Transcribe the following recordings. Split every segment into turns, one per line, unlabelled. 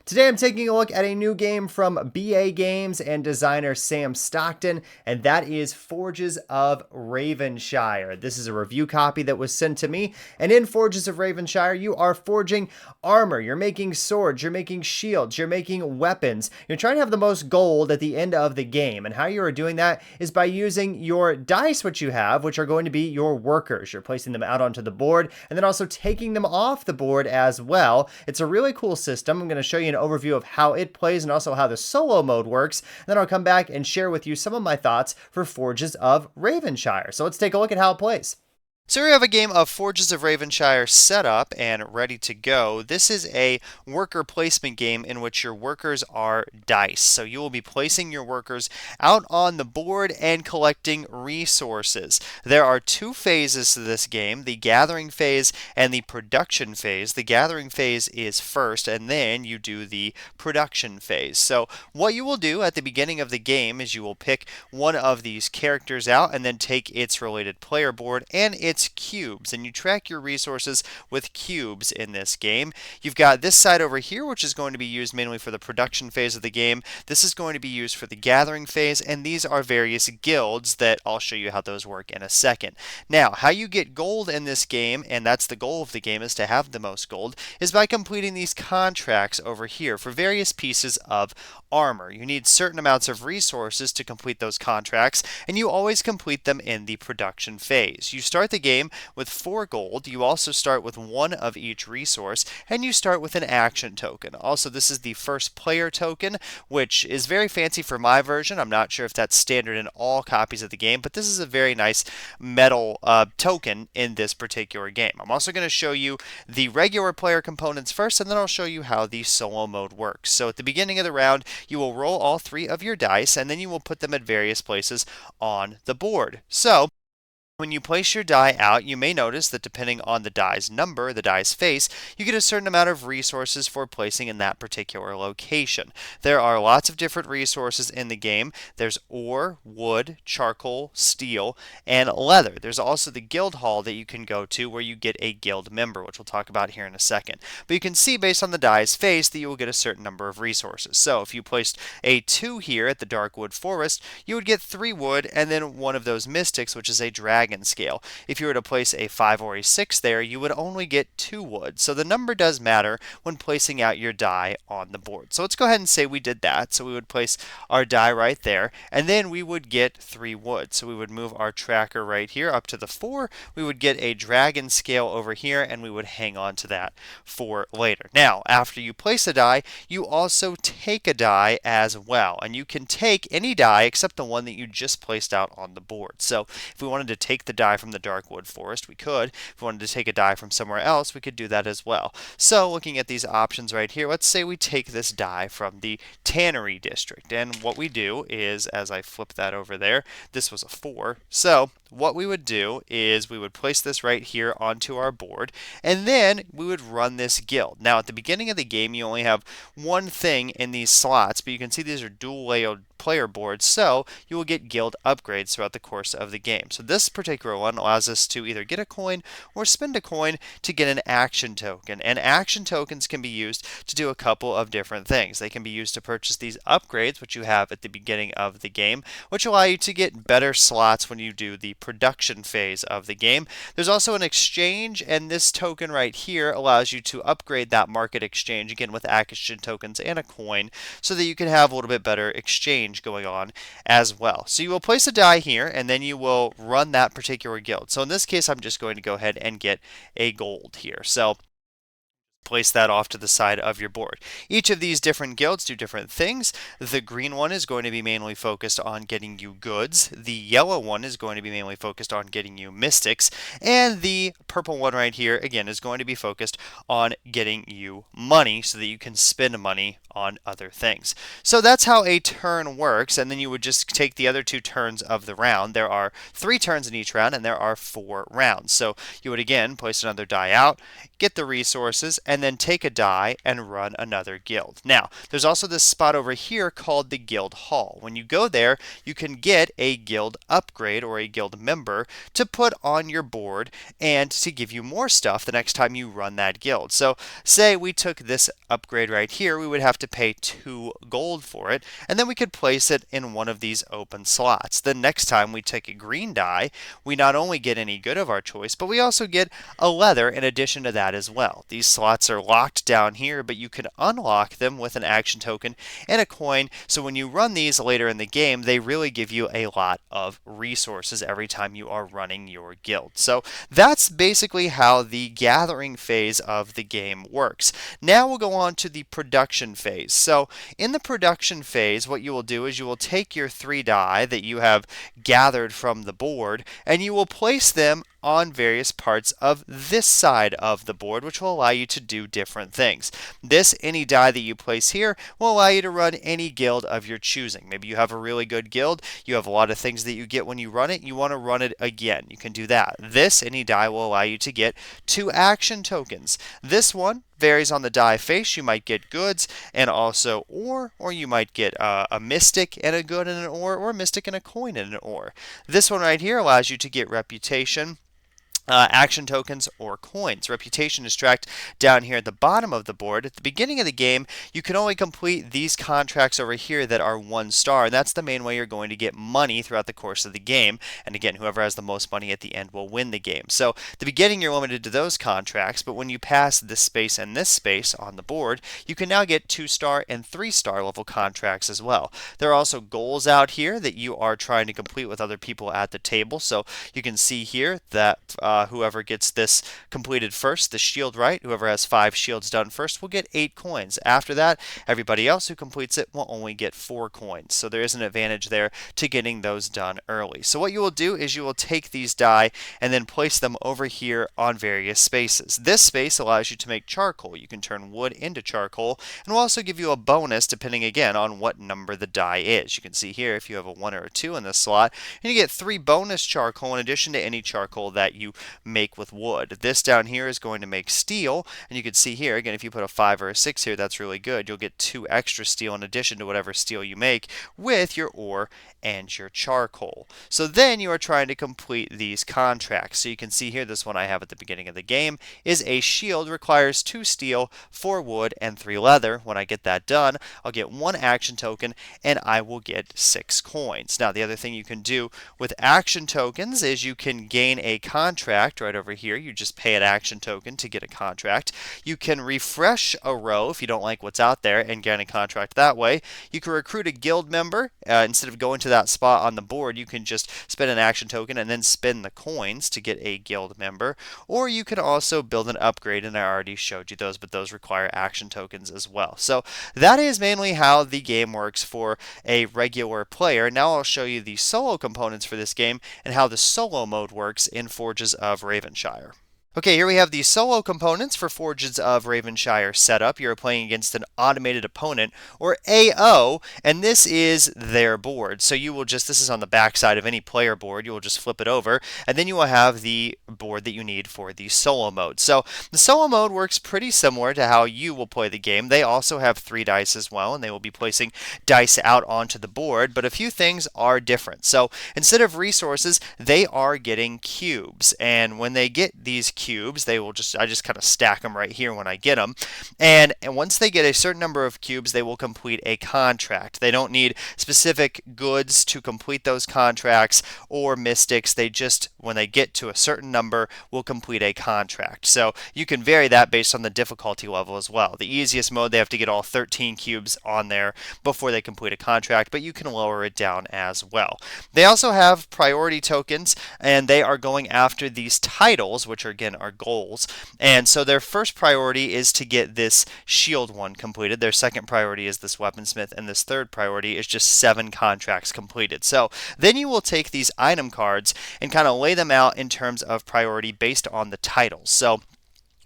Today I'm taking a look at a new game from BA Games and designer Sam Stockton, and that is Forges of Ravenshire. This is a review copy that was sent to me, and in Forges of Ravenshire, you are forging armor, you're making swords, you're making shields, you're making weapons. You're trying to have the most gold at the end of the game, and how you are doing that is by using your dice, which you have, which are going to be your workers. You're placing them out onto the board, and then also taking them off the board as well. It's a really cool system. I'm going to show you an overview of how it plays and also how the solo mode works. Then I'll come back and share with you some of my thoughts for Forges of Ravenshire. So let's take a look at how it plays. So here we have a game of Forges of Ravenshire set up and ready to go. This is a worker placement game in which your workers are dice. So you will be placing your workers out on the board and collecting resources. There are two phases to this game, the gathering phase and the production phase. The gathering phase is first, and then you do the production phase. So what you will do at the beginning of the game is you will pick one of these characters out and then take its related player board and its cubes, and you track your resources with cubes in this game. You've got this side over here, which is going to be used mainly for the production phase of the game. This is going to be used for the gathering phase, and these are various guilds that I'll show you how those work in a second. Now, how you get gold in this game, and that's the goal of the game, is to have the most gold, is by completing these contracts over here for various pieces of armor. You need certain amounts of resources to complete those contracts, and you always complete them in the production phase. You start the game with 4 gold. You also start with 1 of each resource, and you start with an action token. Also, this is the first player token, which is very fancy for my version. I'm not sure if that's standard in all copies of the game, but this is a very nice metal token in this particular game. I'm also going to show you the regular player components first, and then I'll show you how the solo mode works. So at the beginning of the round, you will roll all 3 of your dice, and then you will put them at various places on the board. So when you place your die out, you may notice that depending on the die's number, the die's face, you get a certain amount of resources for placing in that particular location. There are lots of different resources in the game. There's ore, wood, charcoal, steel, and leather. There's also the guild hall that you can go to where you get a guild member, which we'll talk about here in a second. But you can see based on the die's face that you will get a certain number of resources. So if you placed a 2 here at the dark wood forest, you would get 3 wood and then one of those mystics, which is a dragon scale. If you were to place a 5 or a 6 there, you would only get 2 wood. So the number does matter when placing out your die on the board. So let's go ahead and say we did that. So we would place our die right there, and then we would get 3 wood. So we would move our tracker right here up to the 4. We would get a dragon scale over here, and we would hang on to that for later. Now, after you place a die, you also take a die as well. And you can take any die except the one that you just placed out on the board. So if we wanted to take the die from the Darkwood Forest, we could. If we wanted to take a die from somewhere else, we could do that as well. So looking at these options right here, let's say we take this die from the Tannery District. And what we do is, as I flip that over there, this was a 4. So what we would do is we would place this right here onto our board, and then we would run this guild. Now at the beginning of the game, you only have one thing in these slots, but you can see these are dual layered player boards, so you will get guild upgrades throughout the course of the game. So this particular one allows us to either get a coin or spend a coin to get an action token. And action tokens can be used to do a couple of different things. They can be used to purchase these upgrades, which you have at the beginning of the game, which allow you to get better slots when you do the production phase of the game. There's also an exchange, and this token right here allows you to upgrade that market exchange, again with action tokens and a coin, so that you can have a little bit better exchange going on as well. So you will place a die here, and then you will run that particular guild. So in this case, I'm just going to go ahead and get a gold here. So place that off to the side of your board. Each of these different guilds do different things. The green one is going to be mainly focused on getting you goods. The yellow one is going to be mainly focused on getting you mystics. And the purple one right here, again, is going to be focused on getting you money so that you can spend money on other things. So that's how a turn works, and then you would just take the other 2 turns of the round. There are 3 turns in each round, and there are 4 rounds. So you would again place another die out, get the resources, and then take a die and run another guild. Now, there's also this spot over here called the guild hall. When you go there, you can get a guild upgrade or a guild member to put on your board and to give you more stuff the next time you run that guild. So say we took this upgrade right here, we would have to pay 2 gold for it, and then we could place it in one of these open slots. The next time we take a green die, we not only get any good of our choice, but we also get a leather in addition to that as well. These slots are locked down here, but you can unlock them with an action token and a coin. So when you run these later in the game, they really give you a lot of resources every time you are running your guild. So that's basically how the gathering phase of the game works. Now we'll go on to the production phase. So in the production phase, what you will do is you will take your 3 die that you have gathered from the board and you will place them on various parts of this side of the board, which will allow you to do different things. Any die that you place here will allow you to run any guild of your choosing. Maybe you have a really good guild, you have a lot of things that you get when you run it, you want to run it again. You can do that. Any die will allow you to get 2 action tokens. This one varies on the die face. You might get goods and also ore, or you might get a mystic and a good and an ore, or a mystic and a coin and an ore. This one right here allows you to get reputation, action tokens, or coins. Reputation is tracked down here at the bottom of the board. At the beginning of the game, you can only complete these contracts over here that are 1 star, and that's the main way you're going to get money throughout the course of the game. And again, whoever has the most money at the end will win the game. So at the beginning, you're limited to those contracts, but when you pass this space and this space on the board, you can now get 2-star and 3-star level contracts as well. There are also goals out here that you are trying to complete with other people at the table. So you can see here that whoever gets this completed first, the shield right, whoever has 5 shields done first will get 8 coins. After that, everybody else who completes it will only get 4 coins. So there is an advantage there to getting those done early. So what you will do is you will take these die and then place them over here on various spaces. This space allows you to make charcoal. You can turn wood into charcoal, and will also give you a bonus depending again on what number the die is. You can see here if you have a 1 or a 2 in this slot, and you get 3 bonus charcoal in addition to any charcoal that you make with wood. This down here is going to make steel, and you can see here again if you put a 5 or a 6 here, that's really good. You'll get 2 extra steel in addition to whatever steel you make with your ore and your charcoal. So then you are trying to complete these contracts. So you can see here this one I have at the beginning of the game is a shield, requires 2 steel, 4 wood, and 3 leather. When I get that done, I'll get 1 action token and I will get 6 coins. Now the other thing you can do with action tokens is you can gain a contract right over here. You just pay an action token to get a contract. You can refresh a row if you don't like what's out there and gain a contract that way. You can recruit a guild member. Instead of going to that spot on the board, you can just spend an action token and then spend the coins to get a guild member. Or you can also build an upgrade, and I already showed you those, but those require action tokens as well. So that is mainly how the game works for a regular player. Now I'll show you the solo components for this game and how the solo mode works in Forges of Ravenshire. Okay, here we have the solo components for Forges of Ravenshire setup. You're playing against an automated opponent, or AO, and this is their board. So you will just, this is on the back side of any player board, you will just flip it over, and then you will have the board that you need for the solo mode. So the solo mode works pretty similar to how you will play the game. They also have 3 dice as well, and they will be placing dice out onto the board, but a few things are different. So instead of resources, they are getting cubes, and when they get these cubes, they will I just kind of stack them right here when I get them. And once they get a certain number of cubes, they will complete a contract. They don't need specific goods to complete those contracts or mystics. They just, when they get to a certain number, will complete a contract. So you can vary that based on the difficulty level as well. The easiest mode, they have to get all 13 cubes on there before they complete a contract, but you can lower it down as well. They also have priority tokens, and they are going after these titles, which are again are goals. And so their first priority is to get this shield one completed. Their second priority is this weaponsmith, and this third priority is just 7 contracts completed. So then you will take these item cards and kind of lay them out in terms of priority based on the titles. So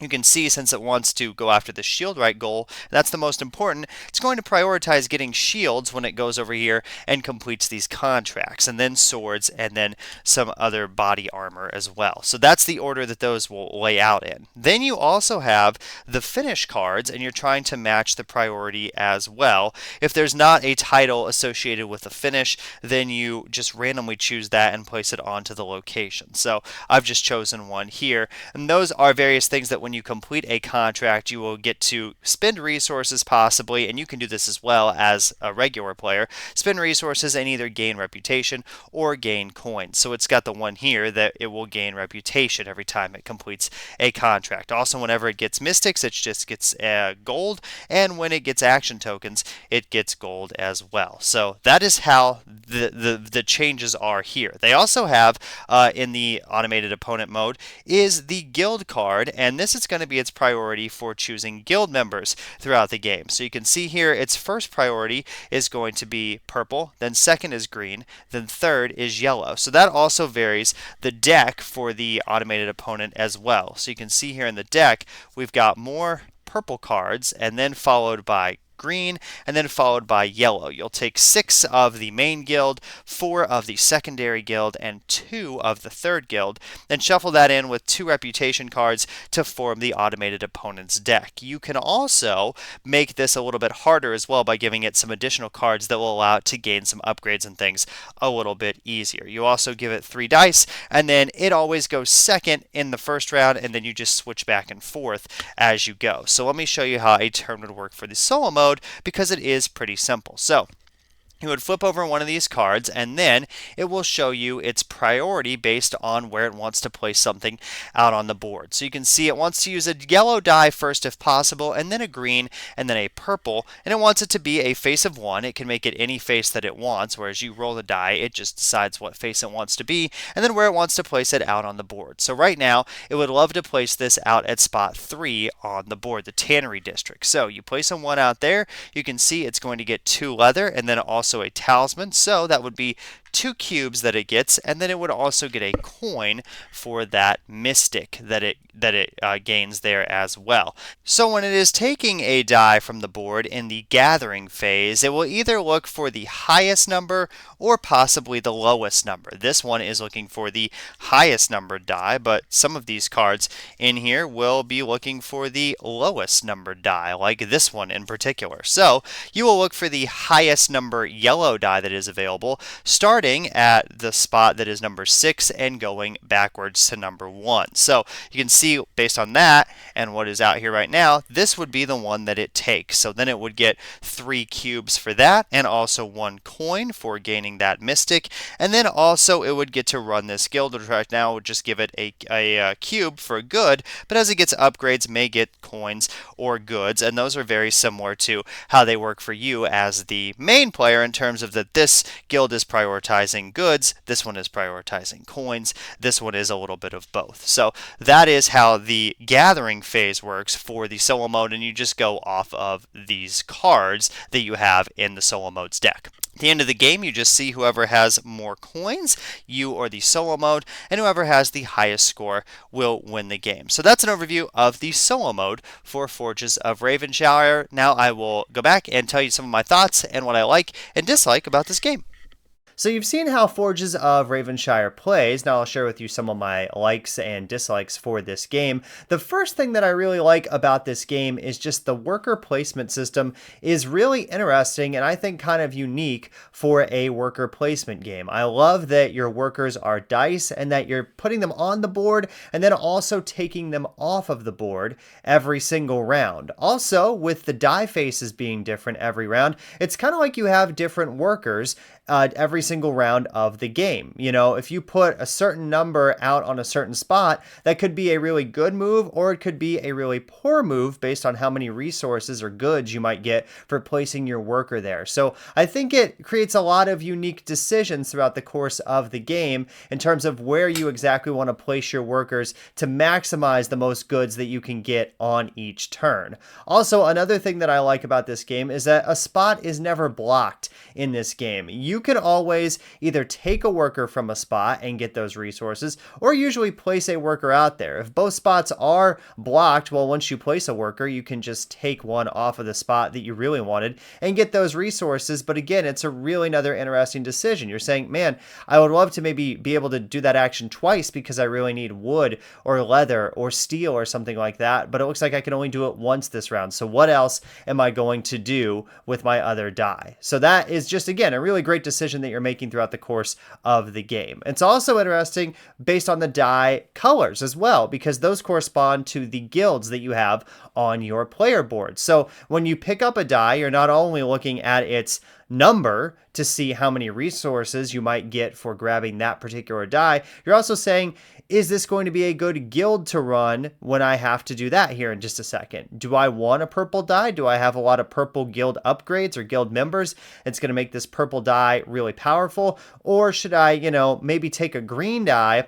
you can see since it wants to go after the shield right goal, and that's the most important, it's going to prioritize getting shields when it goes over here and completes these contracts, and then swords, and then some other body armor as well. So that's the order that those will lay out in. Then you also have the finish cards, and you're trying to match the priority as well. If there's not a title associated with the finish, then you just randomly choose that and place it onto the location. So I've just chosen one here, and those are various things that when you complete a contract, you will get to spend resources possibly, and you can do this as well as a regular player, spend resources and either gain reputation or gain coins. So it's got the one here that it will gain reputation every time it completes a contract. Also, whenever it gets mystics, it just gets gold, and when it gets action tokens, it gets gold as well. So that is how the changes are here. They also have in the automated opponent mode is the guild card, and this is going to be its priority for choosing guild members throughout the game. So you can see here its first priority is going to be purple, then second is green, then third is yellow. So that also varies the deck for the automated opponent as well. So you can see here in the deck we've got more purple cards, and then followed by green, and then followed by yellow. You'll take 6 of the main guild, 4 of the secondary guild, and 2 of the third guild, then shuffle that in with 2 reputation cards to form the automated opponent's deck. You can also make this a little bit harder as well by giving it some additional cards that will allow it to gain some upgrades and things a little bit easier. You also give it 3 dice, and then it always goes second in the first round, and then you just switch back and forth as you go. So let me show you how a turn would work for the solo mode, because it is pretty simple. So you would flip over one of these cards, and then it will show you its priority based on where it wants to place something out on the board. So you can see it wants to use a yellow die first if possible, and then a green, and then a purple, and it wants it to be a face of 1. It can make it any face that it wants, whereas you roll the die, it just decides what face it wants to be, and then where it wants to place it out on the board. So right now, it would love to place this out at spot 3 on the board, the Tannery District. So you place a 1 out there, you can see it's going to get 2 leather, and then also a talisman, so that would be 2 cubes that it gets, and then it would also get a coin for that mystic that it gains there as well. So when it is taking a die from the board in the gathering phase, it will either look for the highest number or possibly the lowest number. This one is looking for the highest numbered die, but some of these cards in here will be looking for the lowest numbered die, like this one in particular. So you will look for the highest number yellow die that is available, starting at the spot that is number 6 and going backwards to number 1. So you can see based on that and what is out here right now, this would be the one that it takes. So then it would get 3 cubes for that, and also 1 coin for gaining that mystic, and then also it would get to run this guild, which right now would just give it a cube for good, but as it gets upgrades may get coins or goods, and those are very similar to how they work for you as the main player in terms of that this guild is prioritizing goods, this one is prioritizing coins, this one is a little bit of both. So that is how the gathering phase works for the solo mode, and you just go off of these cards that you have in the solo mode's deck. At the end of the game, you just see whoever has more coins, you or the solo mode, and whoever has the highest score will win the game. So that's an overview of the solo mode for Forges of Ravenshire. Now I will go back and tell you some of my thoughts and what I like and dislike about this game. So you've seen how Forges of Ravenshire plays. Now I'll share with you some of my likes and dislikes for this game. The first thing that I really like about this game is just the worker placement system is really interesting and I think kind of unique for a worker placement game. I love that your workers are dice and that you're putting them on the board and then also taking them off of the board every single round. Also, with the die faces being different every round, it's kind of like you have different workers every single round of the game. You know, if you put a certain number out on a certain spot, that could be a really good move or it could be a really poor move based on how many resources or goods you might get for placing your worker there. So I think it creates a lot of unique decisions throughout the course of the game in terms of where you exactly want to place your workers to maximize the most goods that you can get on each turn. Also, another thing that I like about this game is that a spot is never blocked in this game. You can always ways. Either take a worker from a spot and get those resources, or usually place a worker out there. If both spots are blocked, well, once you place a worker, you can just take one off of the spot that you really wanted and get those resources. But again, it's a really another interesting decision. You're saying, man, I would love to maybe be able to do that action twice because I really need wood or leather or steel or something like that, but it looks like I can only do it once this round. So what else am I going to do with my other die? So that is just, again, a really great decision that you're making throughout the course of the game. It's also interesting based on the die colors as well, because those correspond to the guilds that you have on your player board. So when you pick up a die, you're not only looking at its number to see how many resources you might get for grabbing that particular die, you're also saying, is this going to be a good guild to run when I have to do that here in just a second? Do I want a purple die? Do I have a lot of purple guild upgrades or guild members? It's going to make this purple die really powerful. Or should I, maybe take a green die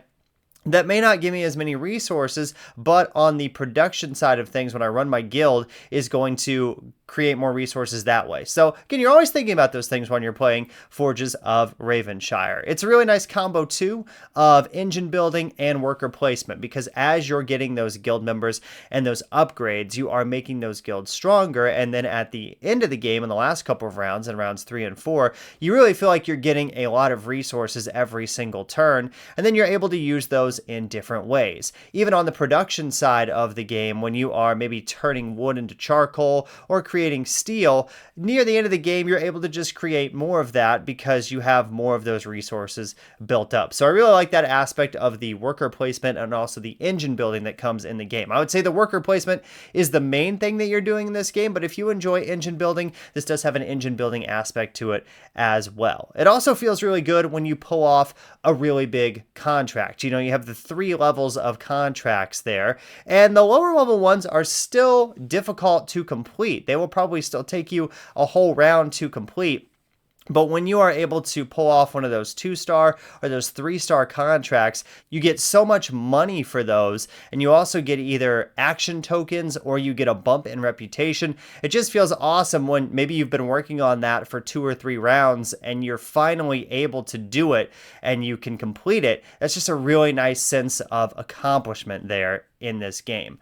that may not give me as many resources, but on the production side of things, when I run my guild, is going to create more resources that way. So again, you're always thinking about those things when you're playing Forges of Ravenshire. It's a really nice combo too of engine building and worker placement, because as you're getting those guild members and those upgrades, you are making those guilds stronger. And then at the end of the game, in the last couple of rounds, in rounds 3 and 4, you really feel like you're getting a lot of resources every single turn. And then you're able to use those in different ways. Even on the production side of the game, when you are maybe turning wood into charcoal or creating steel, near the end of the game, you're able to just create more of that because you have more of those resources built up. So I really like that aspect of the worker placement and also the engine building that comes in the game. I would say the worker placement is the main thing that you're doing in this game, but if you enjoy engine building, this does have an engine building aspect to it as well. It also feels really good when you pull off a really big contract. You have the 3 levels of contracts there, and the lower level ones are still difficult to complete. They will probably still take you a whole round to complete. But when you are able to pull off one of those 2-star or those 3-star contracts, you get so much money for those, and you also get either action tokens or you get a bump in reputation. It just feels awesome when maybe you've been working on that for 2 or 3 rounds and you're finally able to do it and you can complete it. That's just a really nice sense of accomplishment there in this game.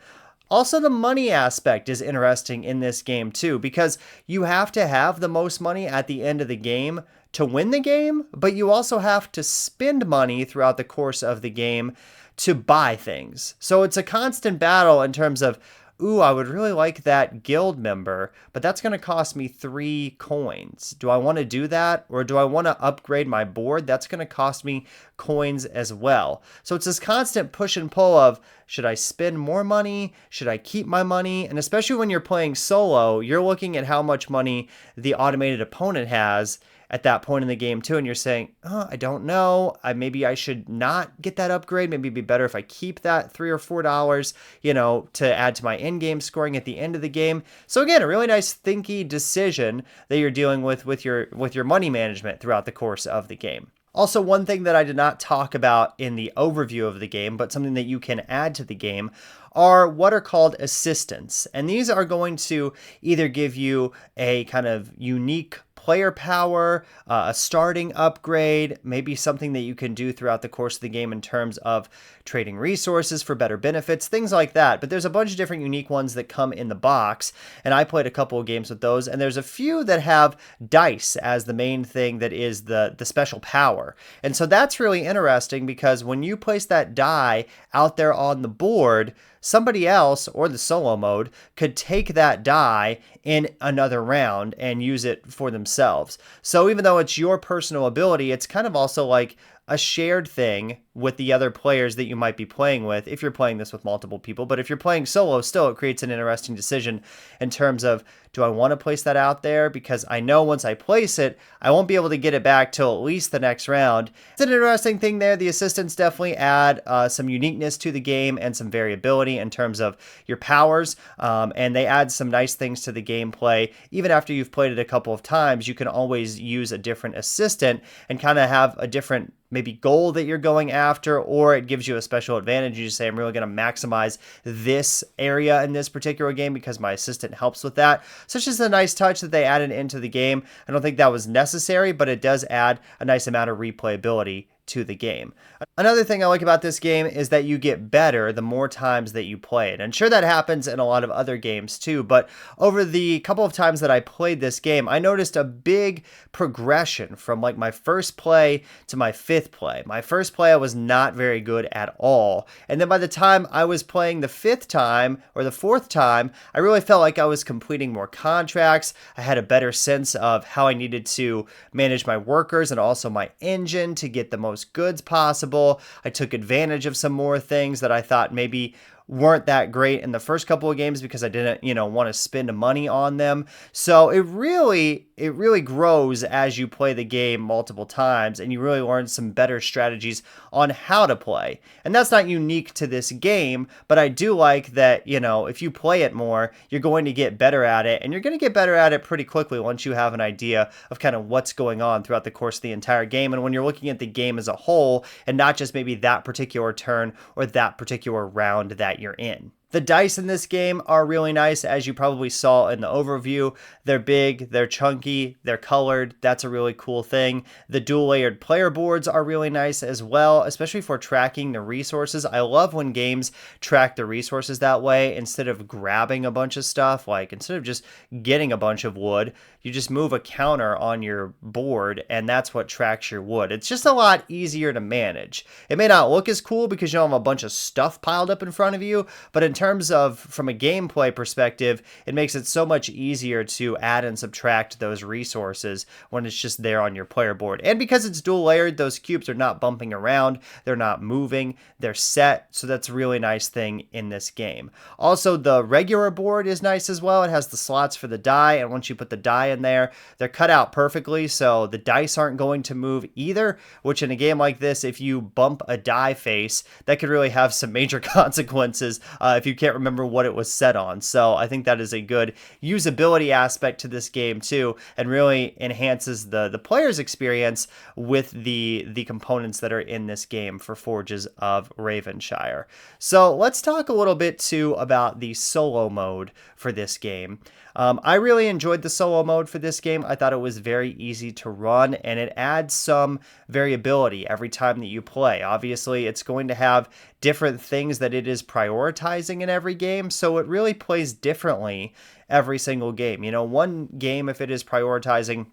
Also, the money aspect is interesting in this game too, because you have to have the most money at the end of the game to win the game, but you also have to spend money throughout the course of the game to buy things. So it's a constant battle in terms of, ooh, I would really like that guild member, but that's going to cost me 3 coins. Do I want to do that? Or do I want to upgrade my board? That's going to cost me coins as well. So it's this constant push and pull of, should I spend more money? Should I keep my money? And especially when you're playing solo, you're looking at how much money the automated opponent has at that point in the game too, and you're saying, oh, I don't know, maybe I should not get that upgrade. Maybe it'd be better if I keep that $3 or $4, to add to my in-game scoring at the end of the game. So again, a really nice thinky decision that you're dealing with your money management throughout the course of the game. Also, one thing that I did not talk about in the overview of the game, but something that you can add to the game, are what are called assistants. And these are going to either give you a kind of unique player power, a starting upgrade, maybe something that you can do throughout the course of the game in terms of trading resources for better benefits, things like that. But there's a bunch of different unique ones that come in the box, and I played a couple of games with those, and there's a few that have dice as the main thing that is the special power. And so that's really interesting, because when you place that die out there on the board, somebody else, or the solo mode, could take that die in another round and use it for themselves. So even though it's your personal ability, it's kind of also like a shared thing with the other players that you might be playing with if you're playing this with multiple people. But if you're playing solo, still it creates an interesting decision in terms of, do I want to place that out there? Because I know once I place it, I won't be able to get it back till at least the next round. It's an interesting thing there. The assistants definitely add some uniqueness to the game and some variability in terms of your powers. And they add some nice things to the gameplay. Even after you've played it a couple of times, you can always use a different assistant and kind of have a different maybe goal that you're going after, or it gives you a special advantage. You just say, I'm really going to maximize this area in this particular game because my assistant helps with that. So it's just a nice touch that they added into the game. I don't think that was necessary, but it does add a nice amount of replayability to the game. Another thing I like about this game is that you get better the more times that you play it. And sure, that happens in a lot of other games too, but over the couple of times that I played this game, I noticed a big progression from like my first play to my fifth play. My first play, I was not very good at all. And then by the time I was playing the fifth time or the fourth time, I really felt like I was completing more contracts. I had a better sense of how I needed to manage my workers and also my engine to get the most goods possible. I took advantage of some more things that I thought maybe weren't that great in the first couple of games because I didn't, want to spend money on them. So it really grows as you play the game multiple times, and you really learn some better strategies on how to play. And that's not unique to this game, but I do like that, if you play it more, you're going to get better at it, and you're going to get better at it pretty quickly once you have an idea of kind of what's going on throughout the course of the entire game. And when you're looking at the game as a whole and not just maybe that particular turn or that particular round that you're in. The dice in this game are really nice, as you probably saw in the overview. They're big, they're chunky, they're colored. That's a really cool thing. The dual layered player boards are really nice as well, especially for tracking the resources. I love when games track the resources that way instead of grabbing a bunch of stuff. Like instead of just getting a bunch of wood, you just move a counter on your board and that's what tracks your wood. It's just a lot easier to manage. It may not look as cool because you don't have a bunch of stuff piled up in front of you, but in terms of from a gameplay perspective, it makes it so much easier to add and subtract those resources when it's just there on your player board. And because it's dual layered, those cubes are not bumping around, they're not moving, they're set. So that's a really nice thing in this game. Also, the regular board is nice as well. It has the slots for the die, and once you put the die in there, they're cut out perfectly, so the dice aren't going to move either, which in a game like this, if you bump a die face, that could really have some major consequences if you can't remember what it was set on. So I think that is a good usability aspect to this game too, and really enhances the player's experience with the components that are in this game for Forges of Ravenshire. So let's talk a little bit too about the solo mode for this game. I really enjoyed the solo mode for this game. I thought it was very easy to run, and it adds some variability every time that you play. Obviously, it's going to have different things that it is prioritizing in every game, so it really plays differently every single game. One game, if it is prioritizing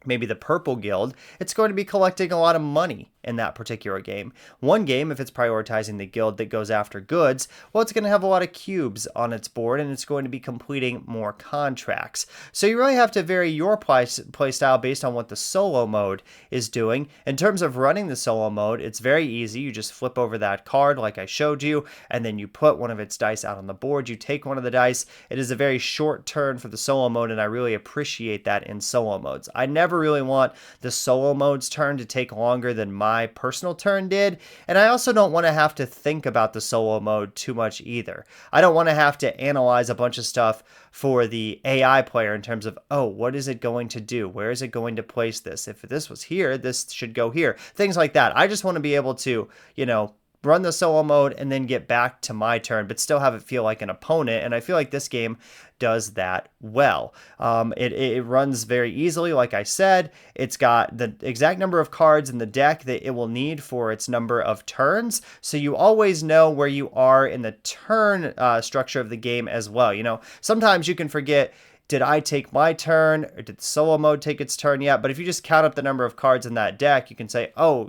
maybe the purple guild, it's going to be collecting a lot of money in that particular game. One game, if it's prioritizing the guild that goes after goods, well, it's going to have a lot of cubes on its board, and it's going to be completing more contracts. So you really have to vary your play style based on what the solo mode is doing. In terms of running the solo mode, it's very easy. You just flip over that card like I showed you, and then you put one of its dice out on the board. You take one of the dice. It is a very short turn for the solo mode, and I really appreciate that in solo modes. I never really want the solo mode's turn to take longer than my personal turn did, and I also don't want to have to think about the solo mode too much either. I don't want to have to analyze a bunch of stuff for the AI player in terms of, oh, what is it going to do? Where is it going to place this? If this was here, this should go here. Things like that. I just want to be able to, run the solo mode and then get back to my turn, but still have it feel like an opponent. And I feel like this game does that well. It runs very easily, like I said. It's got the exact number of cards in the deck that it will need for its number of turns, so you always know where you are in the turn structure of the game as well. Sometimes you can forget, did I take my turn, or did solo mode take its turn yet? But if you just count up the number of cards in that deck, you can say, oh,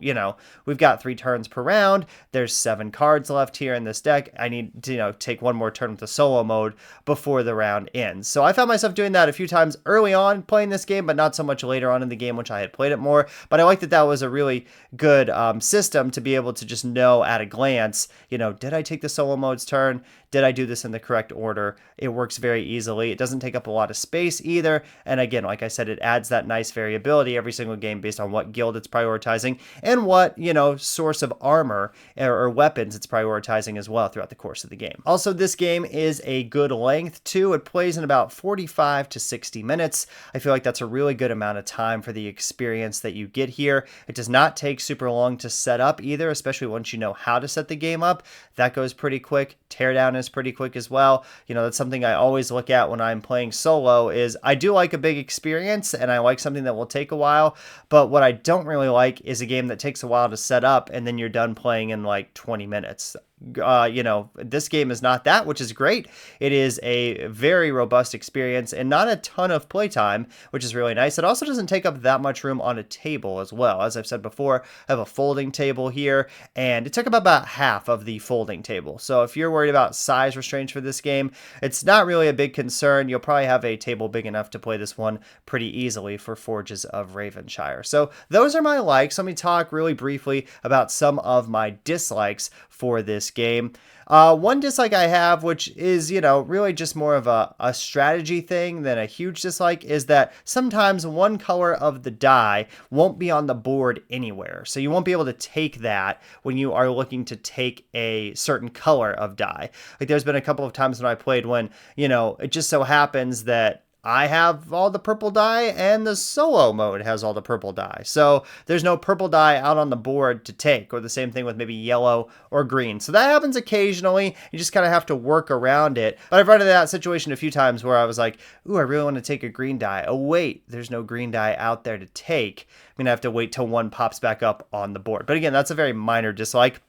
we've got 3 turns per round. There's 7 cards left here in this deck. I need to, take one more turn with the solo mode before the round ends. So I found myself doing that a few times early on playing this game, but not so much later on in the game, which I had played it more. But I like that that was a really good system to be able to just know at a glance, did I take the solo mode's turn? did I do this in the correct order? It works very easily. It doesn't take up a lot of space either. And again, like I said, it adds that nice variability every single game based on what guild it's prioritizing and what, source of armor or weapons it's prioritizing as well throughout the course of the game. Also, this game is a good length too. It plays in about 45 to 60 minutes. I feel like that's a really good amount of time for the experience that you get here. It does not take super long to set up either, especially once you know how to set the game up. That goes pretty quick. Teardown is pretty quick as well. That's something I always look at when I'm playing solo is I do like a big experience and I like something that will take a while, but what I don't really like is a game that takes a while to set up and then you're done playing in like 20 minutes. This game is not that, which is great. It is a very robust experience and not a ton of playtime, which is really nice. It also doesn't take up that much room on a table as well. As I've said before, I have a folding table here, and it took up about half of the folding table. So if you're worried about size restraints for this game, it's not really a big concern. You'll probably have a table big enough to play this one pretty easily for Forges of Ravenshire. So those are my likes. Let me talk really briefly about some of my dislikes for this game. One dislike I have, which is, really just more of a strategy thing than a huge dislike, is that sometimes one color of the die won't be on the board anywhere. So you won't be able to take that when you are looking to take a certain color of die. Like there's been a couple of times when I played when, it just so happens that I have all the purple die and the solo mode has all the purple die. So there's no purple die out on the board to take, or the same thing with maybe yellow or green. So that happens occasionally. You just kind of have to work around it. But I've run into that situation a few times where I was like, ooh, I really want to take a green die. Oh, wait, there's no green die out there to take. I'm going to have to wait till one pops back up on the board. But again, that's a very minor dislike.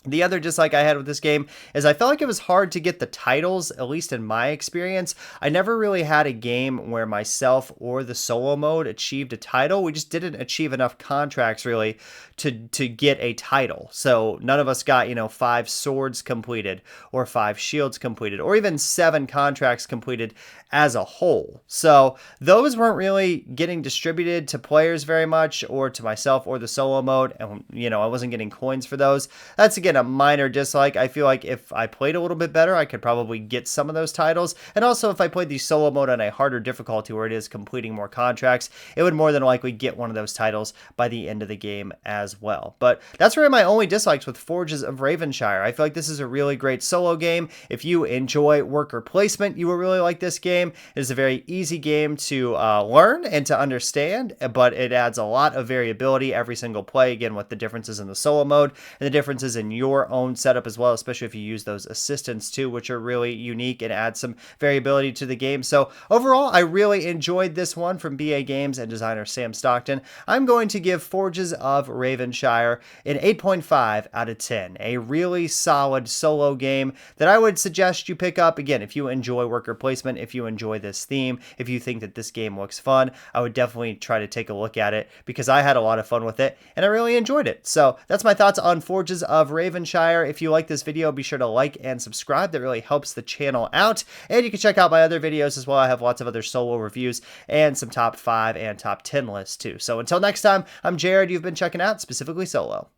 The other dislike I had with this game is I felt like it was hard to get the titles, at least in my experience. I never really had a game where myself or the solo mode achieved a title. We just didn't achieve enough contracts really to get a title. So none of us got, 5 swords completed or 5 shields completed or even 7 contracts completed as a whole. So those weren't really getting distributed to players very much or to myself or the solo mode. And, I wasn't getting coins for those. That's again a minor dislike. I feel like if I played a little bit better, I could probably get some of those titles. And also if I played the solo mode on a harder difficulty where it is completing more contracts, it would more than likely get one of those titles by the end of the game as well. But that's really my only dislikes with Forges of Ravenshire. I feel like this is a really great solo game. If you enjoy worker placement, you will really like this game. It is a very easy game to learn and to understand, but it adds a lot of variability every single play, again, with the differences in the solo mode and the differences in your own setup as well, especially if you use those assistants too, which are really unique and add some variability to the game. So overall, I really enjoyed this one from BA Games and designer Sam Stockton. I'm going to give Forges of Ravenshire an 8.5 out of 10. A really solid solo game that I would suggest you pick up. Again, if you enjoy worker placement, if you enjoy this theme, if you think that this game looks fun, I would definitely try to take a look at it because I had a lot of fun with it and I really enjoyed it. So that's my thoughts on Forges of Ravenshire. If you like this video, be sure to like and subscribe. That really helps the channel out. And you can check out my other videos as well. I have lots of other solo reviews and some top 5 and top 10 lists too. So until next time, I'm Jared. You've been checking out Specifically Solo.